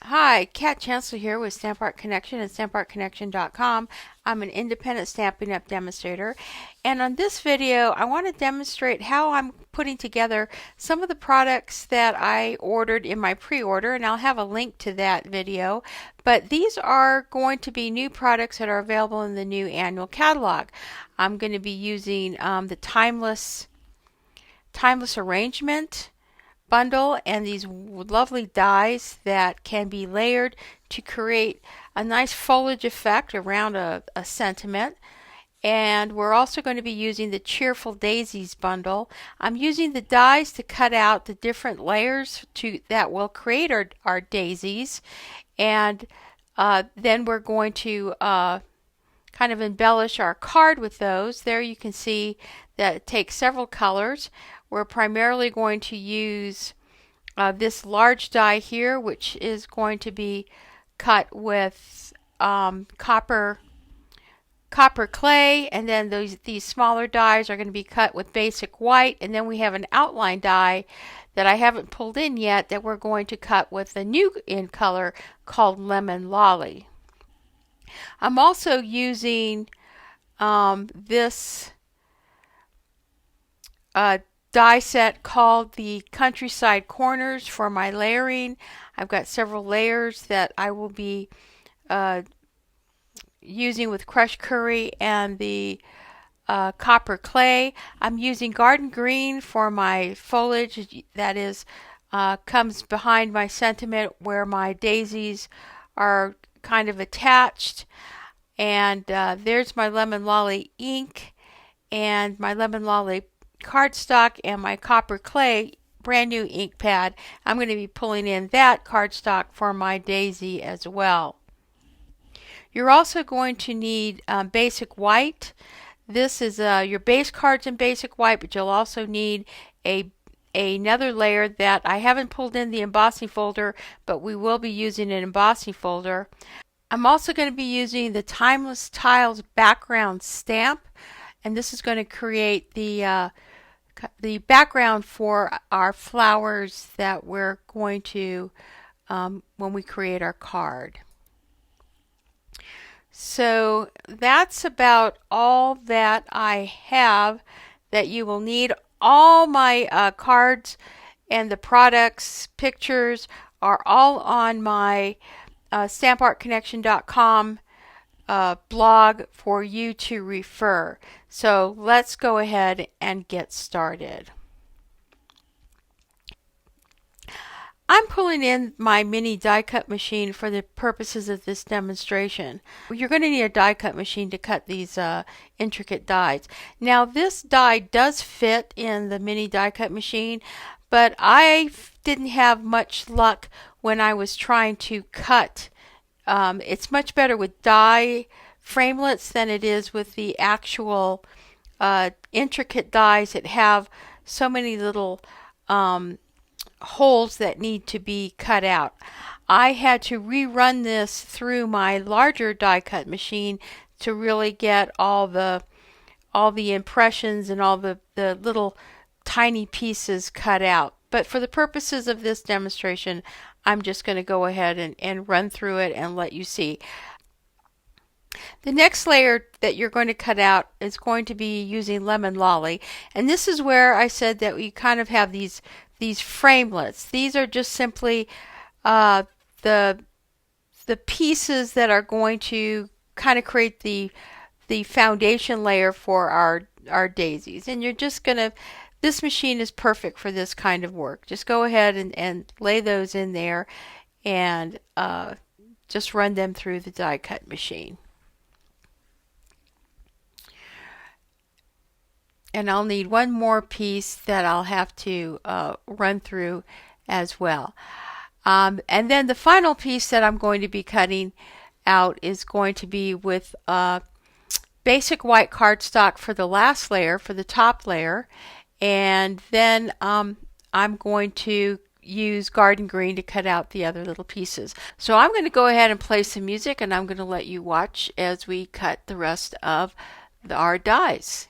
Hi, Kat Chancellor here with Stamp Art Connection and StampArtConnection.com. I'm an independent Stampin' Up! Demonstrator, and on this video I want to demonstrate how I'm putting together some of the products that I ordered in my pre-order, and I'll have a link to that video. But these are going to be new products that are available in the new annual catalog. I'm going to be using the Timeless Arrangement bundle and these lovely dies that can be layered to create a nice foliage effect around a sentiment. And we're also going to be using the Cheerful Daisies bundle. I'm using the dies to cut out the different layers that will create our daisies, and then we're going to kind of embellish our card with those. There you can see that it takes several colors. We're primarily going to use this large die here, which is going to be cut with copper clay, and then these smaller dies are going to be cut with basic white, and then we have an outline die that I haven't pulled in yet that we're going to cut with a new in color called Lemon Lolly. I'm also using this die set called the Countryside Corners for my layering. I've got several layers that I will be using with crushed curry and the copper clay. I'm using garden green for my foliage, that is comes behind my sentiment where my daisies are kind of attached. And there's my Lemon Lolly ink and my Lemon Lolly cardstock and my copper clay brand new ink pad. I'm going to be pulling in that cardstock for my daisy as well. You're also going to need basic white. This is your base cards in basic white, but you'll also need another layer that I haven't pulled in the embossing folder, but we will be using an embossing folder. I'm also going to be using the Timeless Tiles background stamp, and this is going to create the background for our flowers that we're going to when we create our card. So that's about all that I have that you will need. All my cards and the products, pictures are all on my StampArtConnection.com blog for you to refer. So let's go ahead and get started. I'm pulling in my mini die cut machine for the purposes of this demonstration. You're going to need a die cut machine to cut these intricate dies. Now this die does fit in the mini die cut machine, but I didn't have much luck when I was trying to cut. It's much better with die framelits than it is with the actual intricate dies that have so many little holes that need to be cut out. I had to rerun this through my larger die cut machine to really get all the impressions and all the little tiny pieces cut out. But for the purposes of this demonstration, I'm just going to go ahead and run through it and let you see. The next layer that you're going to cut out is going to be using Lemon Lolly, and this is where I said that we kind of have these framelits. These are just simply the pieces that are going to kind of create the foundation layer for our daisies, and you're just going to, this machine is perfect for this kind of work. Just go ahead and lay those in there and just run them through the die cut machine. And I'll need one more piece that I'll have to run through as well. And then the final piece that I'm going to be cutting out is going to be with basic white cardstock for the last layer, for the top layer. And then I'm going to use garden green to cut out the other little pieces. So I'm going to go ahead and play some music, and I'm going to let you watch as we cut the rest of our dies.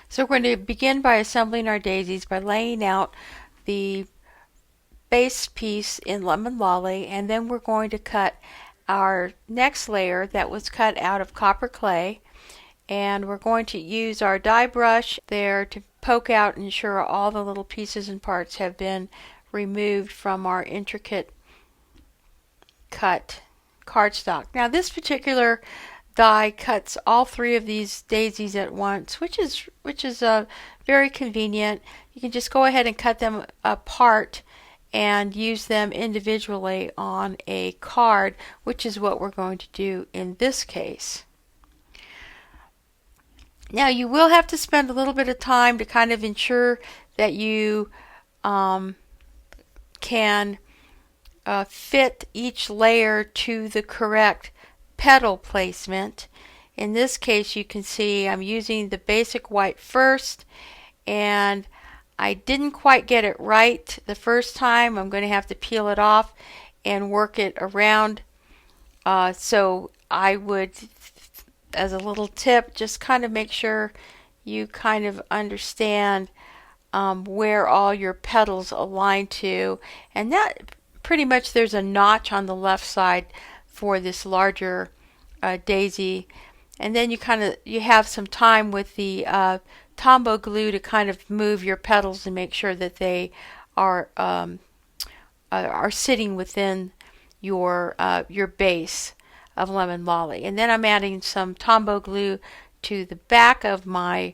So we're going to begin by assembling our daisies by laying out the base piece in lemon lolly, and then we're going to cut our next layer that was cut out of copper clay, and we're going to use our die brush there to poke out and ensure all the little pieces and parts have been removed from our intricate cut cardstock. Now this particular die cuts all three of these daisies at once, which is very convenient. You can just go ahead and cut them apart and use them individually on a card, which is what we're going to do in this case. Now you will have to spend a little bit of time to kind of ensure that you can fit each layer to the correct petal placement. In this case, you can see I'm using the basic white first, and I didn't quite get it right the first time. I'm going to have to peel it off and work it around. So I would, as a little tip, just kind of make sure you kind of understand where all your petals align to, and that pretty much there's a notch on the left side for this larger daisy, and then you have some time with the Tombow glue to kind of move your petals and make sure that they are sitting within your base of lemon lolly. And then I'm adding some Tombow glue to the back of my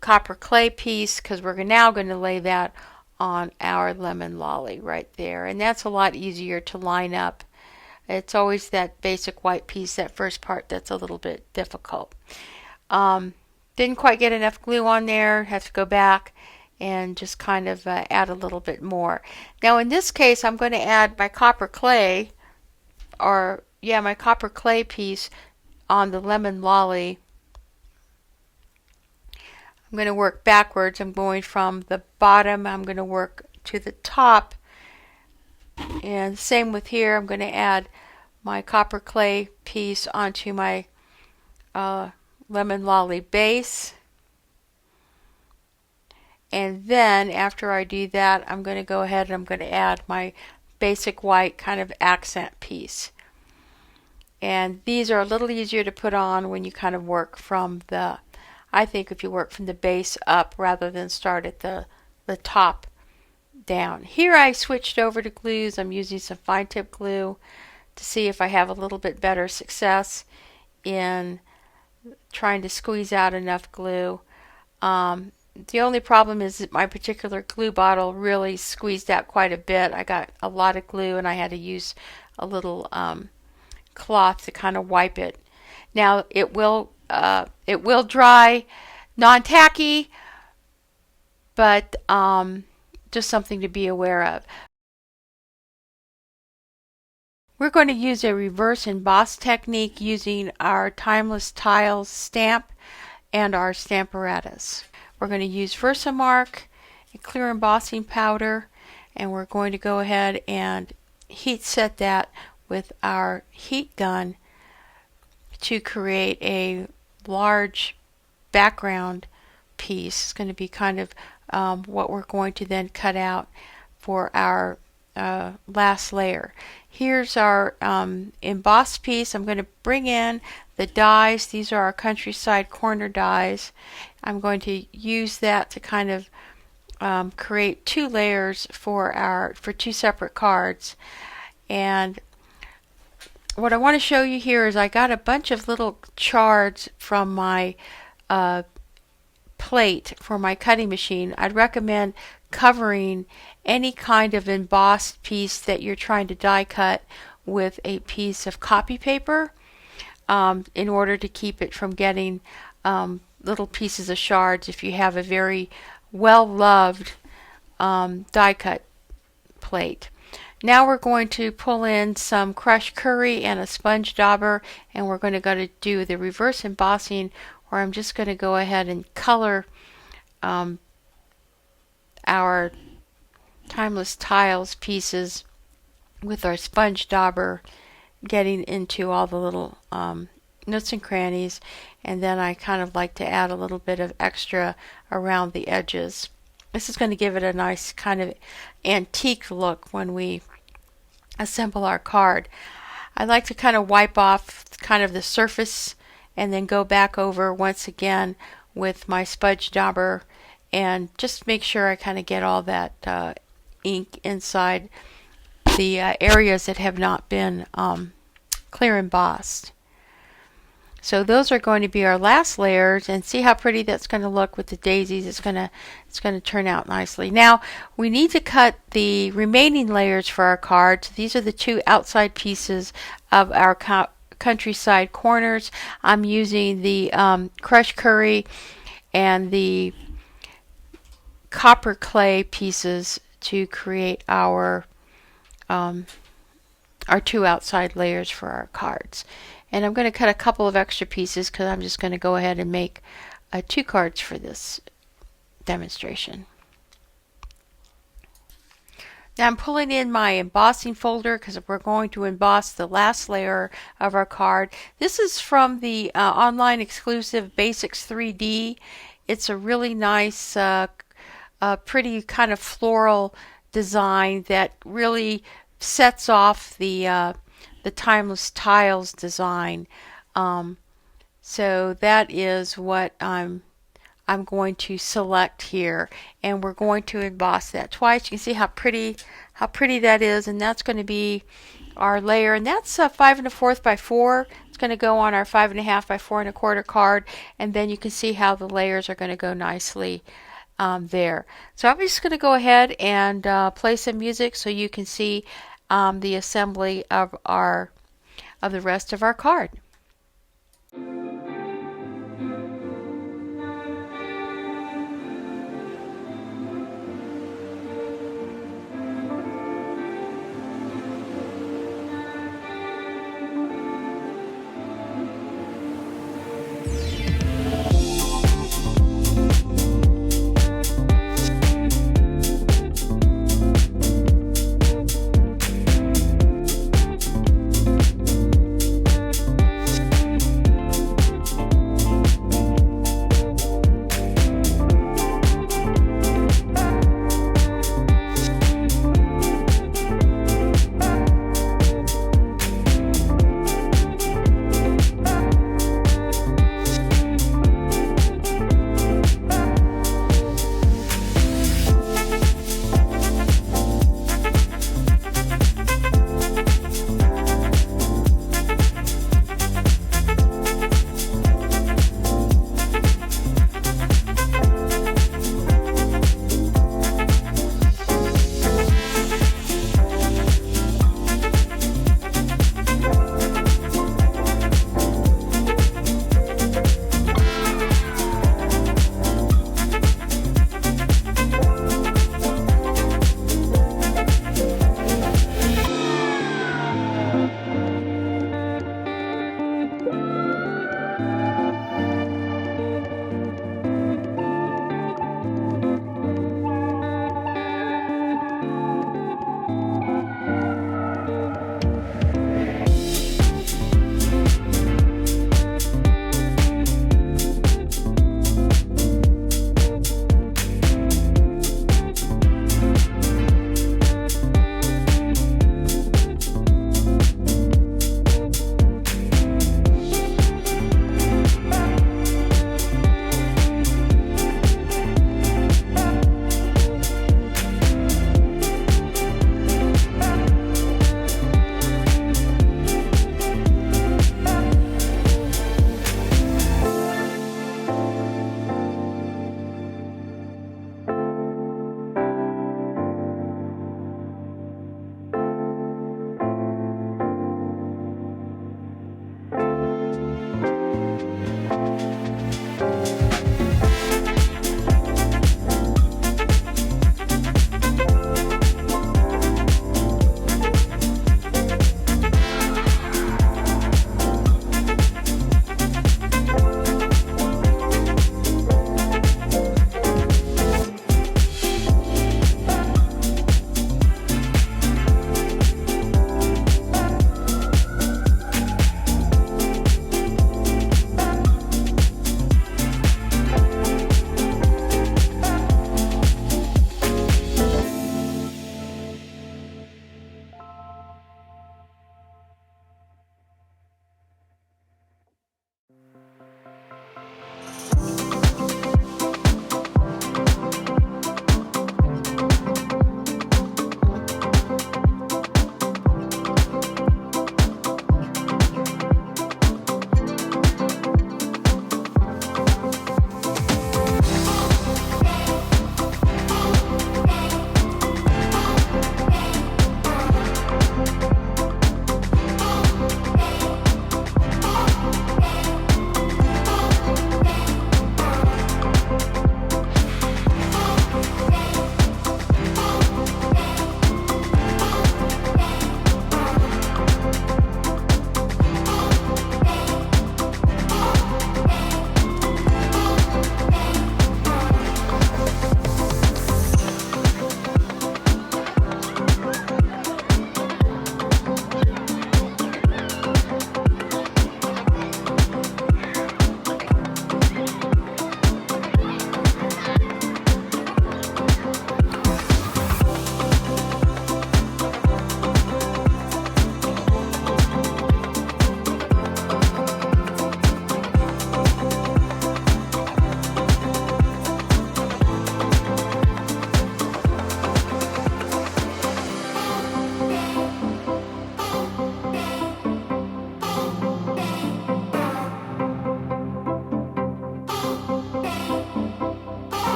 copper clay piece, because we're now going to lay that on our lemon lolly right there, and that's a lot easier to line up. It's always that basic white piece, that first part, that's a little bit difficult. Didn't quite get enough glue on there, have to go back and just kind of add a little bit more. Now in this case I'm going to add my copper clay, my copper clay piece on the lemon lolly. I'm going to work backwards. I'm going from the bottom, I'm going to work to the top, and same with here. I'm going to add my copper clay piece onto my lemon lolly base, and then after I do that I'm going to go ahead and I'm going to add my basic white kind of accent piece. And these are a little easier to put on when you kind of work from the, I think if you work from the base up rather than start at the top down. Here I switched over to glues. I'm using some fine tip glue to see if I have a little bit better success in trying to squeeze out enough glue. The only problem is that my particular glue bottle really squeezed out quite a bit. I got a lot of glue and I had to use a little cloth to kind of wipe it. Now it will dry non-tacky, but just something to be aware of. We're going to use a reverse emboss technique using our Timeless Tiles stamp and our Stamparatus. We're going to use Versamark, a clear embossing powder, and we're going to go ahead and heat set that with our heat gun to create a large background piece. It's going to be kind of what we're going to then cut out for our last layer. Here's our embossed piece. I'm going to bring in the dies. These are our countryside corner dies. I'm going to use that to kind of create two layers for two separate cards. And what I want to show you here is I got a bunch of little shards from my plate for my cutting machine. I'd recommend covering any kind of embossed piece that you're trying to die cut with a piece of copy paper in order to keep it from getting little pieces of shards if you have a very well loved die cut plate. Now we're going to pull in some crushed curry and a sponge dauber, and we're going to do the reverse embossing, where I'm just going to go ahead and color our Timeless Tiles pieces with our sponge dauber, getting into all the little nooks and crannies, and then I kind of like to add a little bit of extra around the edges. This is going to give it a nice kind of antique look when we assemble our card. I like to kind of wipe off kind of the surface and then go back over once again with my smudge dauber and just make sure I kind of get all that ink inside the areas that have not been clear embossed. So those are going to be our last layers, and see how pretty that's going to look with the daisies. It's going to turn out nicely. Now we need to cut the remaining layers for our card. So these are the two outside pieces of our countryside corners. I'm using the crushed curry and the copper clay pieces to create our two outside layers for our cards. And I'm going to cut a couple of extra pieces because I'm just going to go ahead and make 2 cards for this demonstration. Now I'm pulling in my embossing folder because we're going to emboss the last layer of our card. This is from the online exclusive Basics 3D. It's a really nice, pretty kind of floral design that really sets off the Timeless Tiles design. So that is what I'm going to select here, and we're going to emboss that twice. You can see how pretty that is, and that's going to be our layer, and that's 5 1/4 by 4. It's going to go on our 5 1/2 by 4 1/4 card, and then you can see how the layers are going to go nicely there. So I'm just going to go ahead and play some music so you can see the assembly of the rest of our card.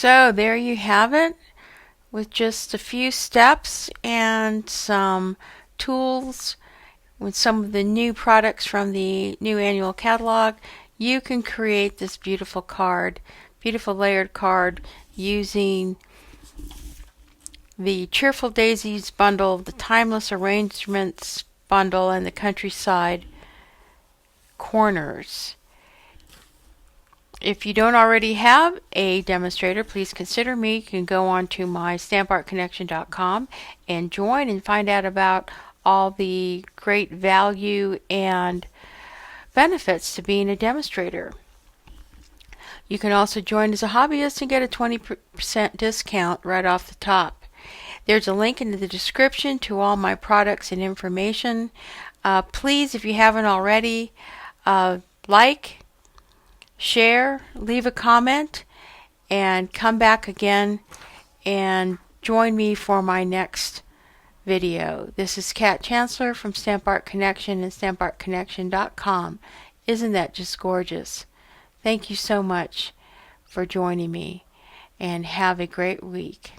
So there you have it, with just a few steps and some tools with some of the new products from the new annual catalog. You can create this beautiful card, beautiful layered card, using the Cheerful Daisies bundle, the Timeless Arrangements bundle, and the Countryside corners. If you don't already have a demonstrator, please consider me. You can go on to my stampartconnection.com and join and find out about all the great value and benefits to being a demonstrator. You can also join as a hobbyist and get a 20% discount right off the top. There's a link in the description to all my products and information. Please, if you haven't already, like, share, leave a comment, and come back again and join me for my next video. This is Kat Chancellor from Stamp Art Connection and stampartconnection.com. Isn't that just gorgeous? Thank you so much for joining me, and have a great week.